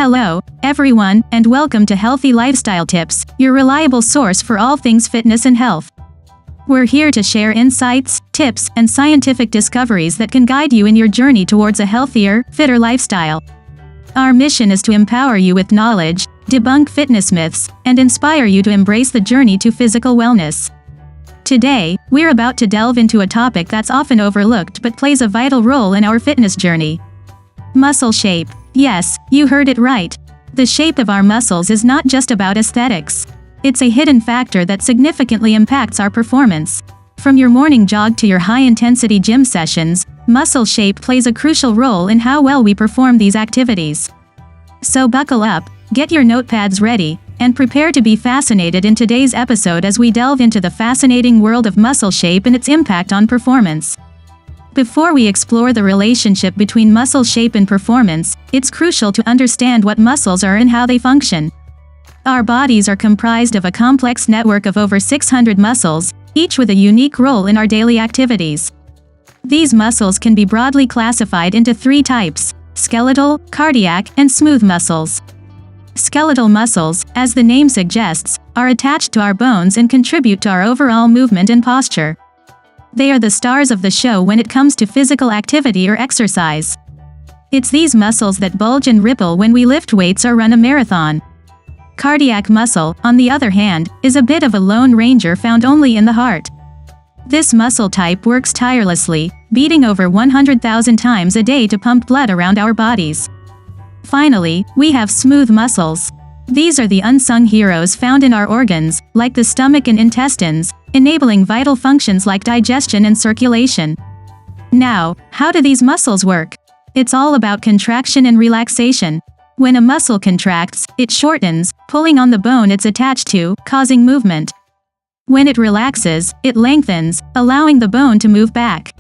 Hello, everyone, and welcome to Healthy Lifestyle Tips, your reliable source for all things fitness and health. We're here to share insights, tips, and scientific discoveries that can guide you in your journey towards a healthier, fitter lifestyle. Our mission is to empower you with knowledge, debunk fitness myths, and inspire you to embrace the journey to physical wellness. Today, we're about to delve into a topic that's often overlooked but plays a vital role in our fitness journey. Muscle shape. Yes, you heard it right. The shape of our muscles is not just about aesthetics. It's a hidden factor that significantly impacts our performance. From your morning jog to your high-intensity gym sessions, muscle shape plays a crucial role in how well we perform these activities. So buckle up, get your notepads ready, and prepare to be fascinated in today's episode as we delve into the fascinating world of muscle shape and its impact on performance. Before we explore the relationship between muscle shape and performance, it's crucial to understand what muscles are and how they function. Our bodies are comprised of a complex network of over 600 muscles, each with a unique role in our daily activities. These muscles can be broadly classified into three types: skeletal, cardiac, and smooth muscles. Skeletal muscles, as the name suggests, are attached to our bones and contribute to our overall movement and posture. They are the stars of the show when it comes to physical activity or exercise. It's these muscles that bulge and ripple when we lift weights or run a marathon. Cardiac muscle, on the other hand, is a bit of a lone ranger found only in the heart. This muscle type works tirelessly, beating over 100,000 times a day to pump blood around our bodies. Finally, we have smooth muscles. These are the unsung heroes found in our organs, like the stomach and intestines, enabling vital functions like digestion and circulation. Now, how do these muscles work? It's all about contraction and relaxation. When a muscle contracts, it shortens, pulling on the bone it's attached to, causing movement. When it relaxes, it lengthens, allowing the bone to move back.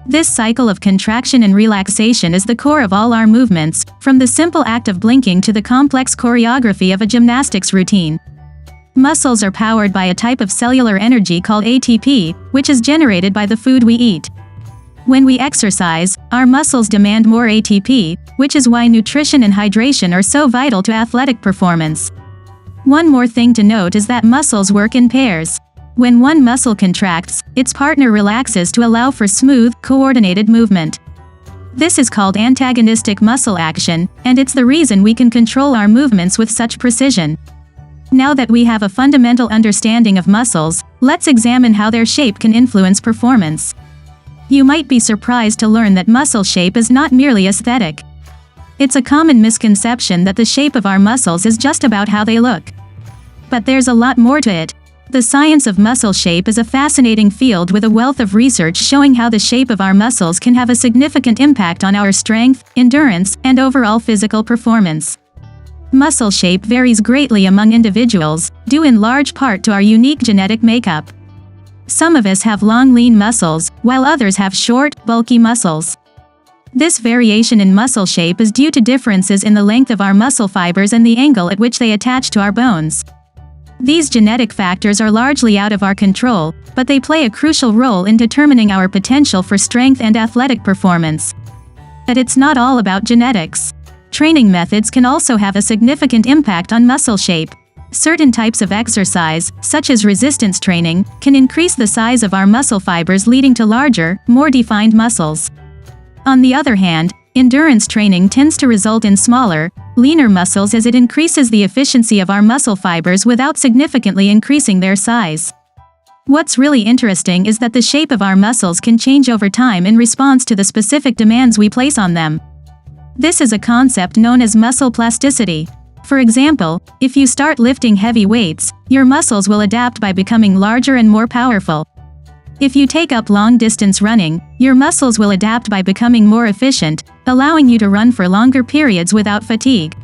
This cycle of contraction and relaxation is the core of all our movements, from the simple act of blinking to the complex choreography of a gymnastics routine. Muscles are powered by a type of cellular energy called ATP, which is generated by the food we eat. When we exercise, our muscles demand more ATP, which is why nutrition and hydration are so vital to athletic performance. One more thing to note is that muscles work in pairs. When one muscle contracts, its partner relaxes to allow for smooth, coordinated movement. This is called antagonistic muscle action, and it's the reason we can control our movements with such precision. Now that we have a fundamental understanding of muscles, let's examine how their shape can influence performance. You might be surprised to learn that muscle shape is not merely aesthetic. It's a common misconception that the shape of our muscles is just about how they look. But there's a lot more to it. The science of muscle shape is a fascinating field with a wealth of research showing how the shape of our muscles can have a significant impact on our strength, endurance, and overall physical performance. Muscle shape varies greatly among individuals, due in large part to our unique genetic makeup. Some of us have long, lean muscles, while others have short, bulky muscles. This variation in muscle shape is due to differences in the length of our muscle fibers and the angle at which they attach to our bones. These genetic factors are largely out of our control, but they play a crucial role in determining our potential for strength and athletic performance. But it's not all about genetics. Training methods can also have a significant impact on muscle shape. Certain types of exercise, such as resistance training, can increase the size of our muscle fibers, leading to larger, more defined muscles. On the other hand, endurance training tends to result in smaller, leaner muscles as it increases the efficiency of our muscle fibers without significantly increasing their size. What's really interesting is that the shape of our muscles can change over time in response to the specific demands we place on them. This is a concept known as muscle plasticity. For example, if you start lifting heavy weights, your muscles will adapt by becoming larger and more powerful. If you take up long-distance running, your muscles will adapt by becoming more efficient, allowing you to run for longer periods without fatigue.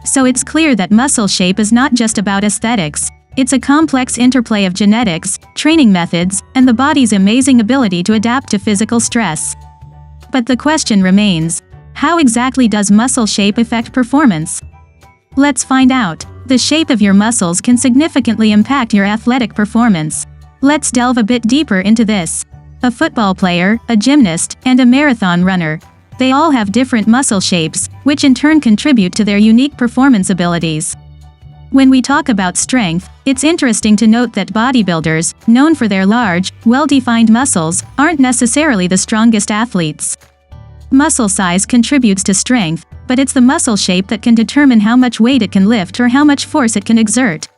So it's clear that muscle shape is not just about aesthetics. It's a complex interplay of genetics, training methods, and the body's amazing ability to adapt to physical stress. But the question remains, how exactly does muscle shape affect performance? Let's find out. The shape of your muscles can significantly impact your athletic performance. Let's delve a bit deeper into this. A football player, a gymnast, and a marathon runner. They all have different muscle shapes, which in turn contribute to their unique performance abilities. When we talk about strength, it's interesting to note that bodybuilders, known for their large, well-defined muscles, aren't necessarily the strongest athletes. Muscle size contributes to strength, but it's the muscle shape that can determine how much weight it can lift or how much force it can exert.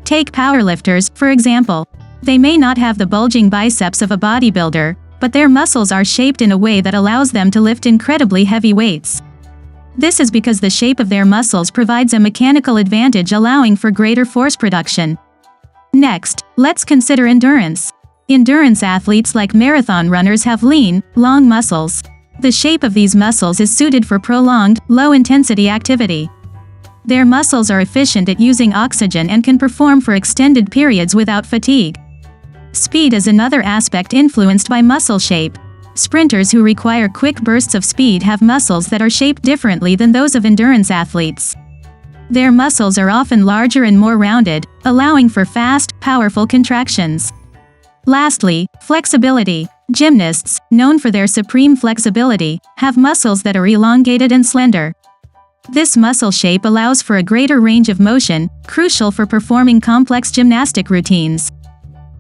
Take powerlifters, for example. They may not have the bulging biceps of a bodybuilder, but their muscles are shaped in a way that allows them to lift incredibly heavy weights. This is because the shape of their muscles provides a mechanical advantage, allowing for greater force production. Next, let's consider endurance. Endurance athletes like marathon runners have lean, long muscles. The shape of these muscles is suited for prolonged, low-intensity activity. Their muscles are efficient at using oxygen and can perform for extended periods without fatigue. Speed is another aspect influenced by muscle shape. Sprinters who require quick bursts of speed have muscles that are shaped differently than those of endurance athletes. Their muscles are often larger and more rounded, allowing for fast, powerful contractions. Lastly, flexibility. Gymnasts, known for their supreme flexibility, have muscles that are elongated and slender. This muscle shape allows for a greater range of motion, crucial for performing complex gymnastic routines.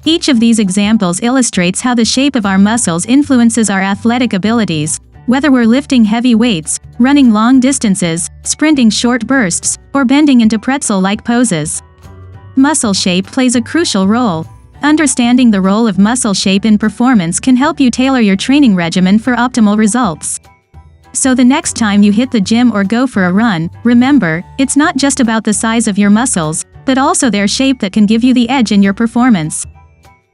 Each of these examples illustrates how the shape of our muscles influences our athletic abilities, whether we're lifting heavy weights, running long distances, sprinting short bursts, or bending into pretzel-like poses. Muscle shape plays a crucial role. Understanding the role of muscle shape in performance can help you tailor your training regimen for optimal results. So the next time you hit the gym or go for a run, remember, it's not just about the size of your muscles, but also their shape that can give you the edge in your performance.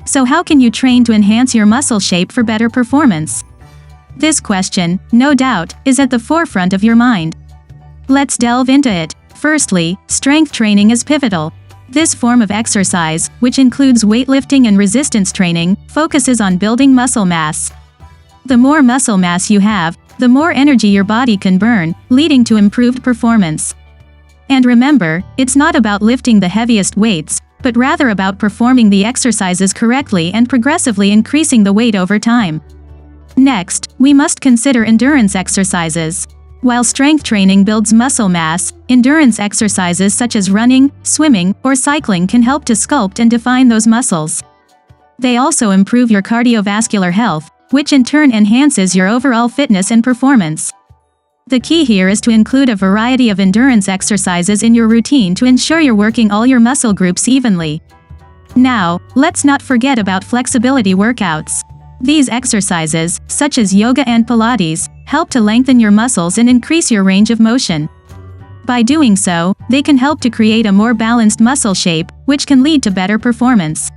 So how can you train to enhance your muscle shape for better performance? This question, no doubt, is at the forefront of your mind. Let's delve into it. Firstly, strength training is pivotal. This form of exercise, which includes weightlifting and resistance training, focuses on building muscle mass. The more muscle mass you have, the more energy your body can burn, leading to improved performance. And remember, it's not about lifting the heaviest weights, but rather about performing the exercises correctly and progressively increasing the weight over time. Next, we must consider endurance exercises. While strength training builds muscle mass, endurance exercises such as running, swimming, or cycling can help to sculpt and define those muscles. They also improve your cardiovascular health, which in turn enhances your overall fitness and performance. The key here is to include a variety of endurance exercises in your routine to ensure you're working all your muscle groups evenly. Now, let's not forget about flexibility workouts. These exercises, such as yoga and Pilates, help to lengthen your muscles and increase your range of motion. By doing so, they can help to create a more balanced muscle shape, which can lead to better performance.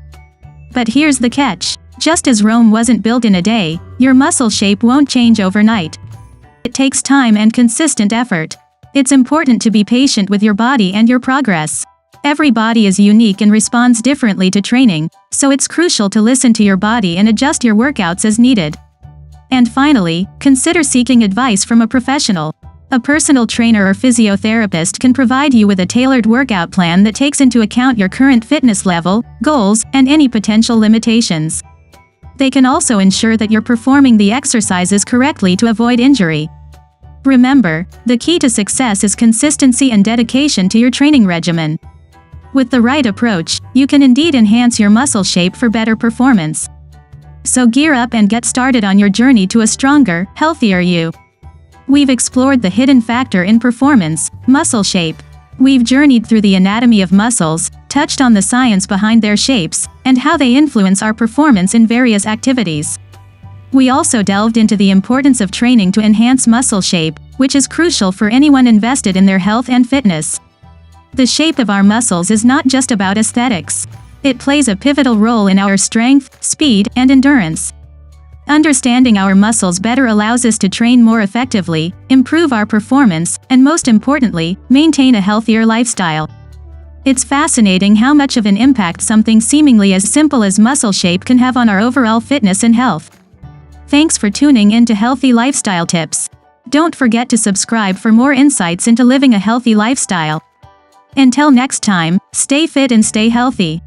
But here's the catch. Just as Rome wasn't built in a day, your muscle shape won't change overnight. It takes time and consistent effort. It's important to be patient with your body and your progress. Every body is unique and responds differently to training, so it's crucial to listen to your body and adjust your workouts as needed. And finally, consider seeking advice from a professional. A personal trainer or physiotherapist can provide you with a tailored workout plan that takes into account your current fitness level, goals, and any potential limitations. They can also ensure that you're performing the exercises correctly to avoid injury. Remember, the key to success is consistency and dedication to your training regimen. With the right approach, you can indeed enhance your muscle shape for better performance. So gear up and get started on your journey to a stronger, healthier you. We've explored the hidden factor in performance, muscle shape. We've journeyed through the anatomy of muscles, touched on the science behind their shapes, and how they influence our performance in various activities. We also delved into the importance of training to enhance muscle shape, which is crucial for anyone invested in their health and fitness. The shape of our muscles is not just about aesthetics. It plays a pivotal role in our strength, speed, and endurance. Understanding our muscles better allows us to train more effectively, improve our performance, and most importantly, maintain a healthier lifestyle. It's fascinating how much of an impact something seemingly as simple as muscle shape can have on our overall fitness and health. Thanks for tuning in to Healthy Lifestyle Tips. Don't forget to subscribe for more insights into living a healthy lifestyle. Until next time, stay fit and stay healthy.